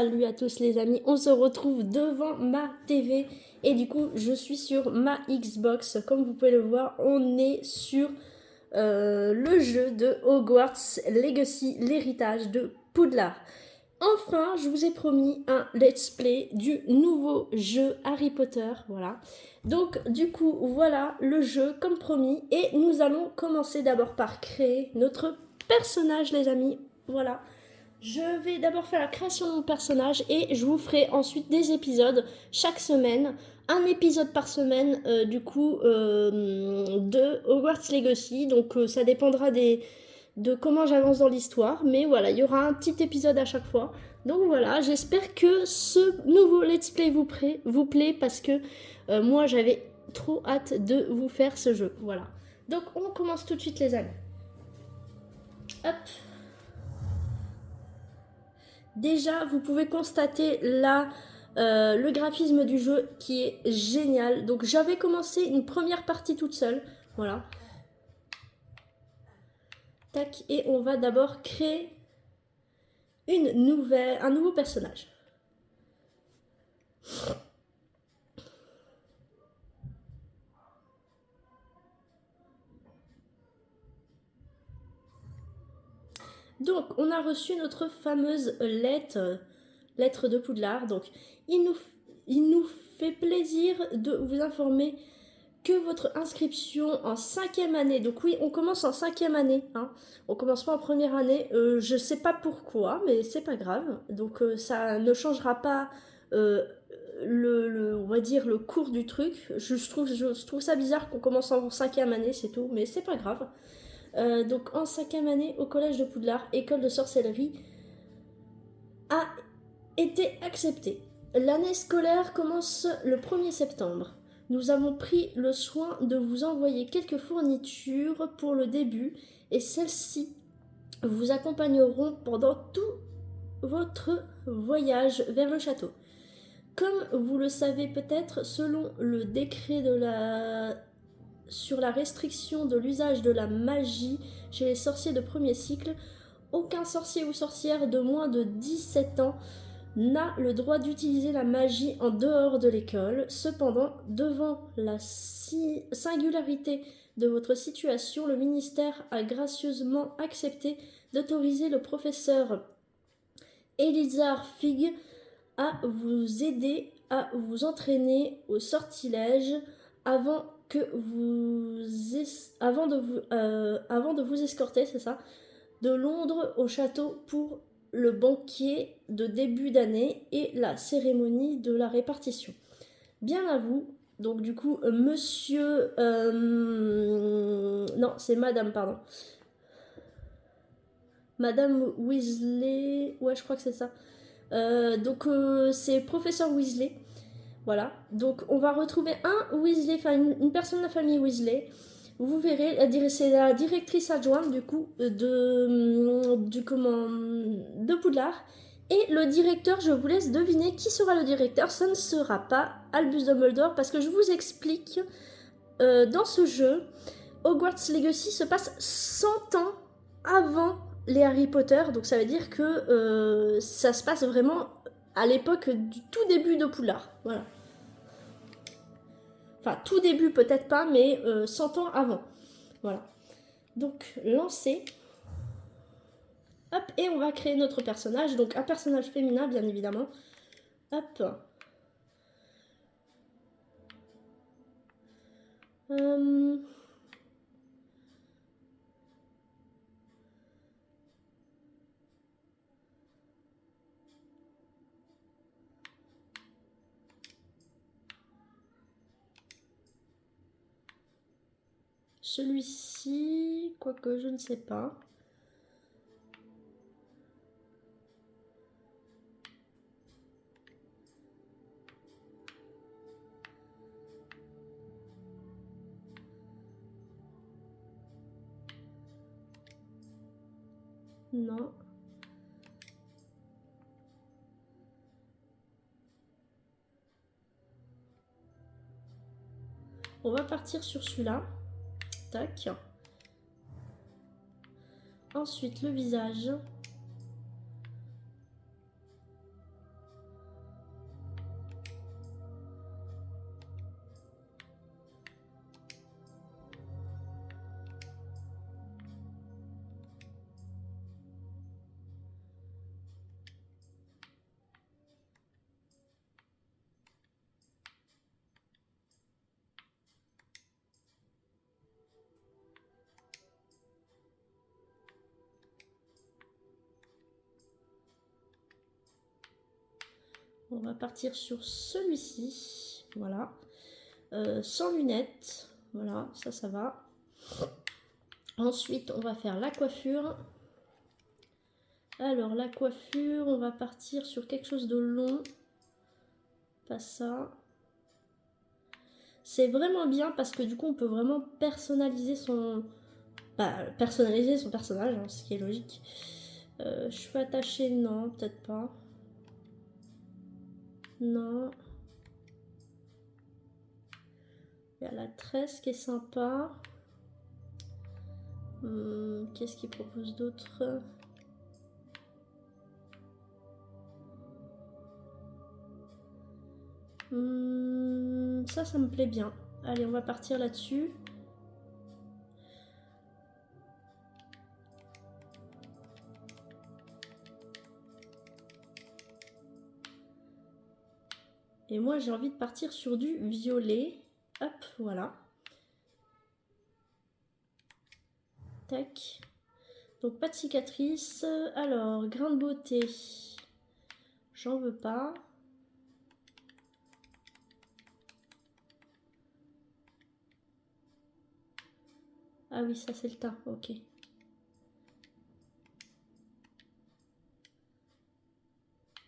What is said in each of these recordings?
Salut à tous les amis, on se retrouve devant ma TV et du coup je suis sur ma Xbox. Comme vous pouvez le voir, on est sur le jeu de Hogwarts Legacy, l'héritage de Poudlard. Enfin, je vous ai promis un let's play du nouveau jeu Harry Potter, voilà. Donc du coup, voilà le jeu comme promis et nous allons commencer d'abord par créer notre personnage les amis, voilà. Je vais d'abord faire la création de mon personnage et je vous ferai ensuite des épisodes chaque semaine. Un épisode par semaine de Hogwarts Legacy. Donc ça dépendra de comment j'avance dans l'histoire. Mais voilà, il y aura un petit épisode à chaque fois. Donc voilà, j'espère que ce nouveau let's play vous plaît parce que moi j'avais trop hâte de vous faire ce jeu. Voilà. Donc on commence tout de suite les amis. Hop. Déjà, vous pouvez constater là le graphisme du jeu qui est génial. Donc j'avais commencé une première partie toute seule. Voilà. Tac, et on va d'abord créer un nouveau personnage. Donc, on a reçu notre fameuse lettre de Poudlard. Donc, il nous fait plaisir de vous informer que votre inscription en 5e année, donc oui, on commence en 5e année, hein. On commence pas en première année, je sais pas pourquoi, mais c'est pas grave, donc ça ne changera pas on va dire le cours du truc. Je trouve ça bizarre qu'on commence en 5e année, c'est tout, mais c'est pas grave. Donc en 5e année au collège de Poudlard, école de sorcellerie, a été acceptée. L'année scolaire commence le 1er septembre. Nous avons pris le soin de vous envoyer quelques fournitures pour le début et celles-ci vous accompagneront pendant tout votre voyage vers le château. Comme vous le savez peut-être, selon le décret sur la restriction de l'usage de la magie chez les sorciers de premier cycle, aucun sorcier ou sorcière de moins de 17 ans n'a le droit d'utiliser la magie en dehors de l'école. Cependant, devant la singularité de votre situation, le ministère a gracieusement accepté d'autoriser le professeur Elizar Fig à vous aider à vous entraîner au sortilège avant de vous escorter, c'est ça, de Londres au château pour le banquet de début d'année et la cérémonie de la répartition. Bien à vous. Donc du coup, monsieur... non, c'est madame, pardon. Madame Weasley... Ouais, je crois que c'est ça. C'est professeur Weasley. Voilà. Donc on va retrouver un Weasley, enfin une personne de la famille Weasley. Vous verrez, c'est la directrice adjointe du coup de Poudlard. Et le directeur, je vous laisse deviner qui sera le directeur. Ça ne sera pas Albus Dumbledore parce que je vous explique, dans ce jeu, Hogwarts Legacy se passe 100 ans avant les Harry Potter. Donc ça veut dire que ça se passe vraiment à l'époque du tout début de Poudlard. Voilà. Enfin, tout début peut-être pas, mais 100 ans avant. Voilà. Donc, lancer. Hop, et on va créer notre personnage. Donc, un personnage féminin, bien évidemment. Hop. Celui-ci, quoique je ne sais pas. Non. On va partir sur celui-là. Tac. Ensuite, le visage. On va partir sur celui-ci. Voilà. Sans lunettes. Voilà, ça va. Ensuite, on va faire la coiffure. Alors, la coiffure, on va partir sur quelque chose de long. Pas ça. C'est vraiment bien parce que du coup, on peut vraiment personnaliser son... personnaliser son personnage, hein, ce qui est logique. Cheveux attachés, non, peut-être pas. Non. Il y a la tresse qui est sympa. Qu'est-ce qu'il propose d'autre? Ça me plaît bien. Allez, on va partir là-dessus. Et moi, j'ai envie de partir sur du violet. Hop, voilà. Tac. Donc, pas de cicatrice. Alors, grain de beauté. J'en veux pas. Ah oui, ça c'est le teint, ok.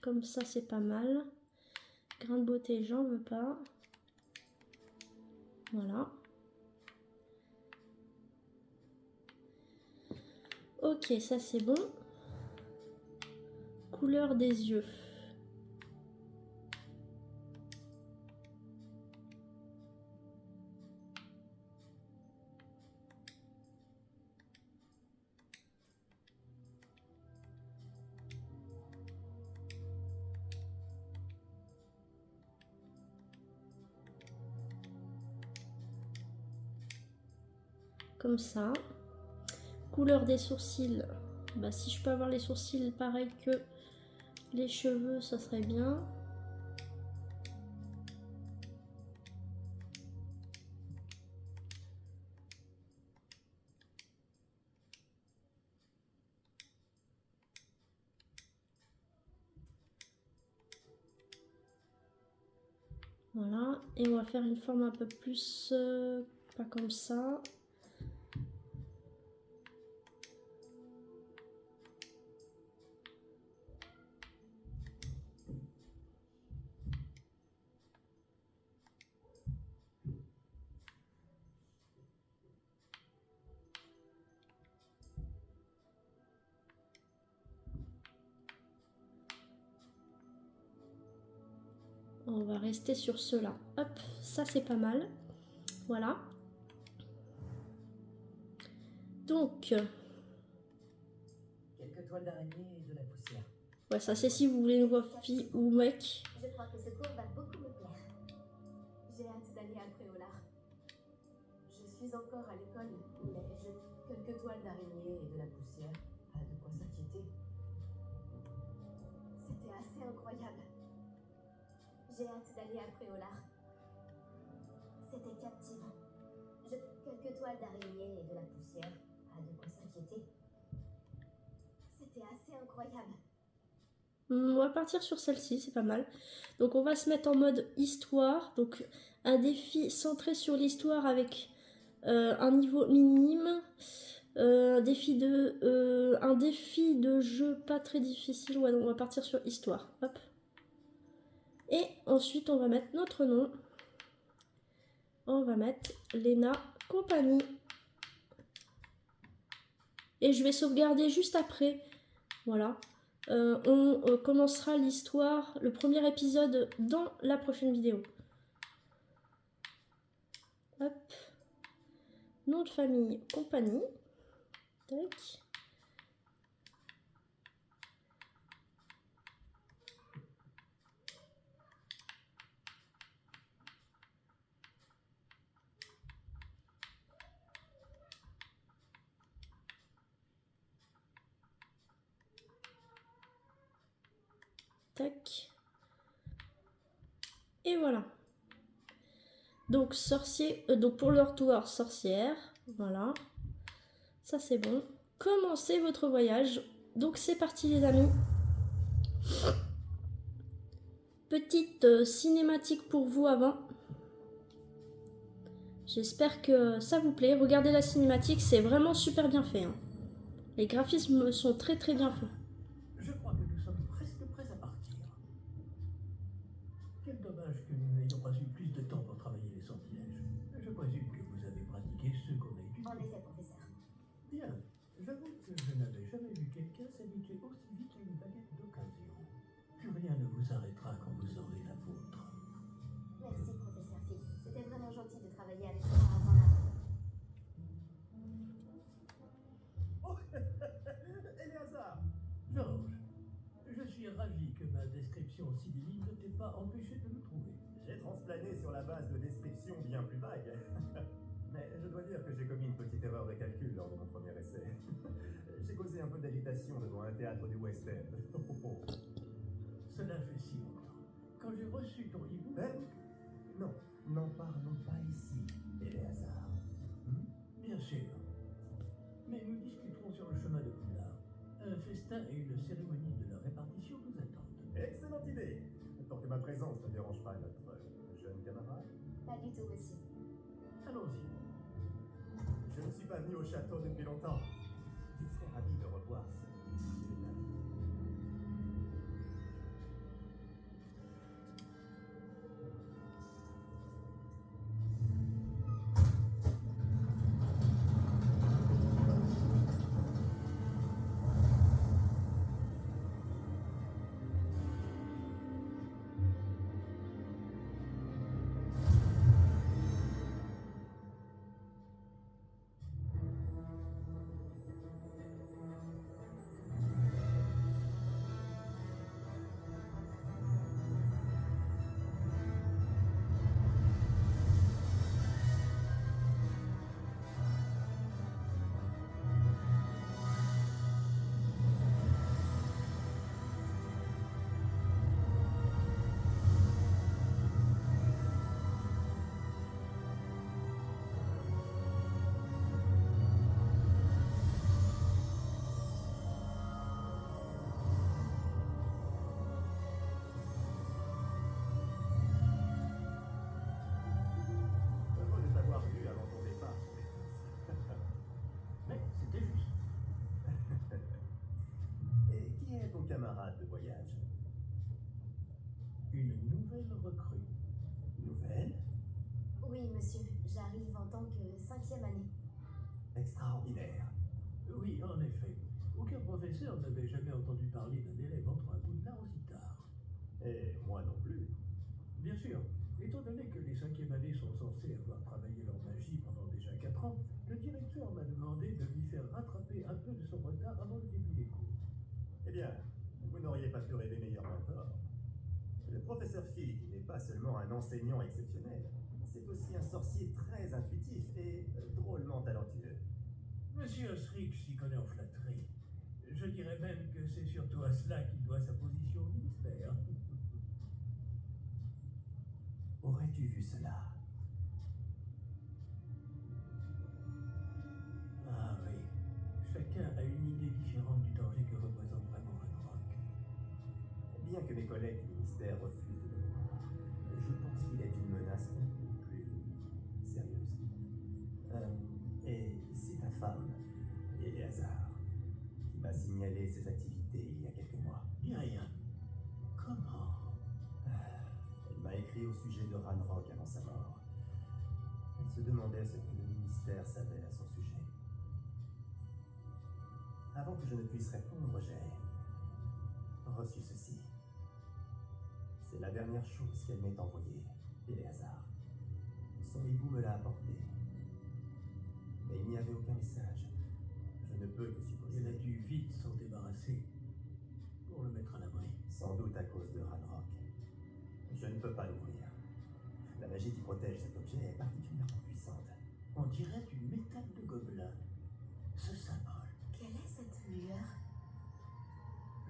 Comme ça, c'est pas mal. Grain de beauté, j'en veux pas. Voilà. Ok, ça c'est bon. Couleur des yeux. Comme ça. Couleur des sourcils. Bah, si je peux avoir les sourcils pareil que les cheveux, ça serait bien. Voilà. Et on va faire une forme un peu plus... pas comme ça. On va rester sur cela. Hop, ça c'est pas mal. Voilà. Donc... quelques toiles d'araignée et de la poussière. Ouais, ça c'est si vous voulez une voix fille ou mec. Je crois que ce cours va beaucoup me plaire. J'ai hâte d'aller à Préolard. Je suis encore à l'école, mais quelques toiles d'araignée et de la poussière. Pas de quoi s'inquiéter. C'était assez incroyable. J'ai hâte d'aller à Préolard. C'était captivant. Quelques toiles d'araignée et de la poussière. Pas de quoi s'inquiéter. C'était assez incroyable. On va partir sur celle-ci, c'est pas mal. Donc on va se mettre en mode histoire. Donc un défi centré sur l'histoire avec un niveau minime. Un défi de jeu pas très difficile. Ouais, donc on va partir sur histoire. Hop. Et ensuite on va mettre notre nom. On va mettre Léna Compagnie. Et je vais sauvegarder juste après. Voilà. On commencera l'histoire, le premier épisode dans la prochaine vidéo. Hop. Nom de famille, Compagnie. Tac. Tac. Et voilà. Donc sorcier, donc pour leur tour sorcière, voilà. Ça c'est bon. Commencez votre voyage. Donc c'est parti les amis. petite cinématique pour vous avant. J'espère que ça vous plaît. Regardez la cinématique, c'est vraiment super bien fait. Hein. Les graphismes sont très très bien faits. Je crois que nous sommes presque prêts à partir. Quel dommage que nous n'ayons pas eu plus de temps pour travailler les sortilèges. Je présume que vous avez pratiqué ceux qu'on a étudiés. En effet, professeur. Bien, j'avoue que je n'avais jamais vu quelqu'un s'habituer aussi vite à une baguette d'occasion. Plus rien ne vous arrêtera quand vous aurez la vôtre. Merci, professeur Fick. C'était vraiment gentil de travailler avec toi avant la... Oh, Eleazar! Georges, je suis ravi que ma description sibylline ne t'ait pas empêché de nous trouver. J'ai transplané sur la base de descriptions bien plus vagues. Mais je dois dire que j'ai commis une petite erreur de calcul lors de mon premier essai. J'ai causé un peu d'agitation devant un théâtre du West End. Cela fait si longtemps. Quand j'ai reçu ton hibou... Non, n'en parlons pas ici, Eleazar. Bien sûr. Mais nous discuterons sur le chemin de Poudlard. Un festin et une cérémonie de la répartition nous attendent. Excellente idée. Tant que ma présence ne dérange pas notre jeune camarade. Pas du tout, monsieur. Allons-y. Je ne suis pas venu au château depuis longtemps. Je serais ravi de revoir ce monsieur-là. Heureux de t'avoir vu avant ton départ. Mais c'était juste. Et qui est ton camarade de voyage? Une nouvelle recrue. Nouvelle? Oui, monsieur. J'arrive en tant que 5e année. Extraordinaire. Oui, en effet. Aucun professeur n'avait jamais entendu parler d'un élève entrant à Poudlard aussi tard. Et moi non plus. Bien sûr, étant donné que les 5e années sont censées avoir travaillé leur magie pendant déjà 4 ans, le directeur m'a demandé de lui faire rattraper un peu de son retard avant le début des cours. Eh bien, vous n'auriez pas pu rêver meilleur mentor. Le professeur Fick n'est pas seulement un enseignant exceptionnel, c'est aussi un sorcier très intuitif et drôlement talentueux. Monsieur Osric s'y connaît en flatterie. Je dirais même que c'est surtout à cela qu'il doit sa position au ministère. Aurais-tu vu cela? Ah oui, chacun a une idée différente du danger que représente vraiment Ranrock. Bien que mes collègues du ministère refusent de le croire, je pense qu'il est une menace beaucoup plus sérieuse. Et c'est ta femme, Eleazar, qui m'a signalé ses activités il y a quelques mois. Dis rien. Comment? Elle m'a écrit au sujet de Ranrock avant sa mort. Elle se demandait ce que le ministère savait à son sujet. Avant que je ne puisse répondre, j'ai reçu ceci. C'est la dernière chose qu'elle m'ait envoyée, Eleazar. Son hibou me l'a apporté. Mais il n'y avait aucun message. Je ne peux que supposer. Elle a dû vite s'en débarrasser pour le mettre à l'abri. Sans doute à cause de Ranrock. Je ne peux pas l'ouvrir. La magie qui protège cet objet est particulièrement puissante. On dirait du métal de gobelin. Ce symbole. Quelle est cette lueur?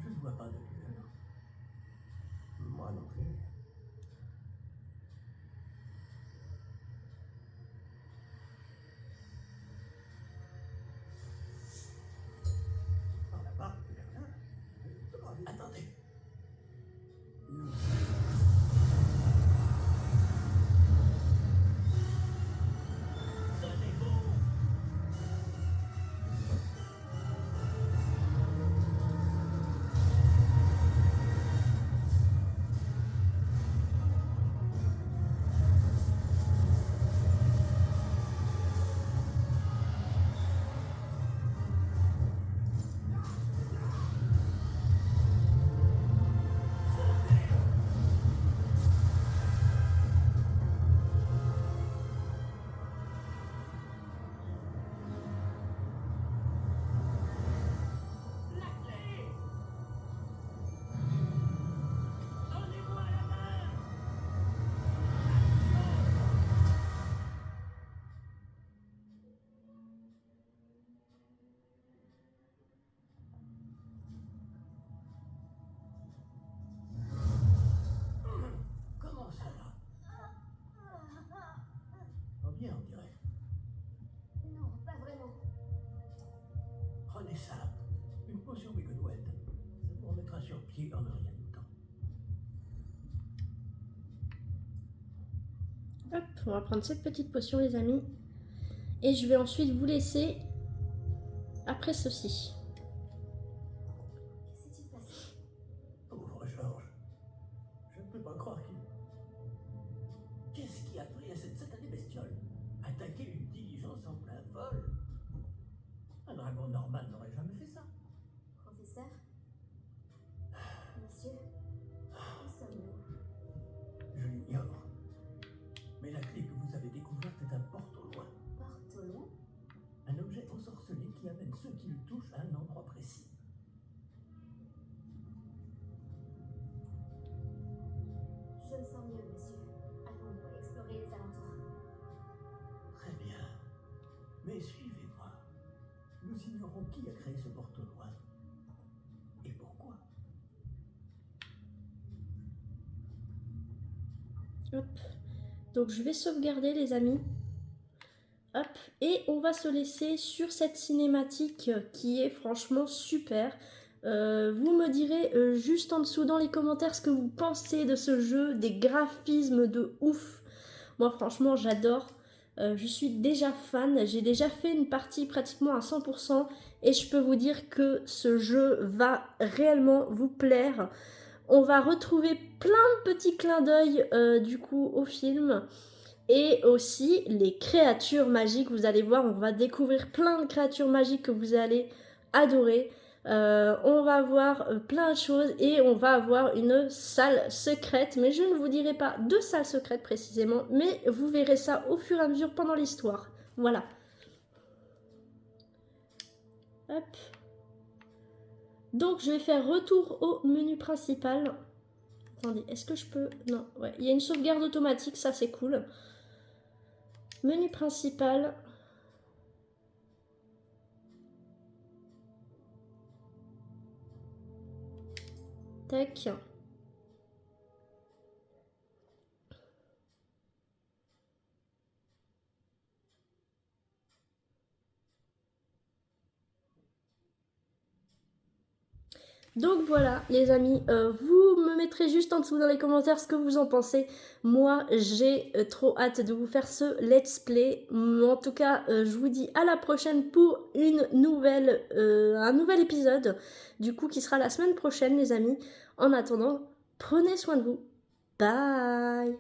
Je ne vois pas de lueur. Moi non plus. Par là-bas, vers là. Attendez. très simple. Une potion Wicked. Ça vous remettra sur pied en un rien de temps. Hop, on va prendre cette petite potion, les amis. Et je vais ensuite vous laisser après ceci. Que s'est-il passé? Pauvre Georges. Je ne peux pas croire qu'il... Qu'est-ce qui a pris à cette satanée bestiole? Attaquer une diligence en plein vol? Un dragon normal n'aurait jamais fait ça. Professeur? Monsieur? Où sommes-nous? Je l'ignore. Mais la clé que vous avez découverte est un porte au loin. Porte au loin? Un objet ensorcelé qui amène ceux qui le touchent à un endroit précis. Je me sens mieux, monsieur. Allons explorer les alentours. Très bien. Mais suivez-moi. Nous ignorons qui a créé ce porte au loin. Et pourquoi. Hop. Donc je vais sauvegarder, les amis. Hop. Et on va se laisser sur cette cinématique qui est franchement super. Vous me direz juste en dessous dans les commentaires ce que vous pensez de ce jeu, des graphismes de ouf. Moi franchement j'adore. Je suis déjà fan, j'ai déjà fait une partie pratiquement à 100% et je peux vous dire que ce jeu va réellement vous plaire. On va retrouver plein de petits clins d'œil du coup au film. Et aussi les créatures magiques, vous allez voir, on va découvrir plein de créatures magiques que vous allez adorer. On va voir plein de choses et on va avoir une salle secrète, mais je ne vous dirai pas de salle secrète précisément, mais vous verrez ça au fur et à mesure pendant l'histoire. Voilà. Hop. Donc je vais faire retour au menu principal. Attendez, est-ce que je peux... Non, ouais, il y a une sauvegarde automatique, ça c'est cool. Menu principal. Tac. Donc voilà les amis, vous me mettrez juste en dessous dans les commentaires ce que vous en pensez. Moi j'ai trop hâte de vous faire ce let's play. En tout cas je vous dis à la prochaine pour un nouvel épisode. Du coup qui sera la semaine prochaine les amis. En attendant, prenez soin de vous. Bye.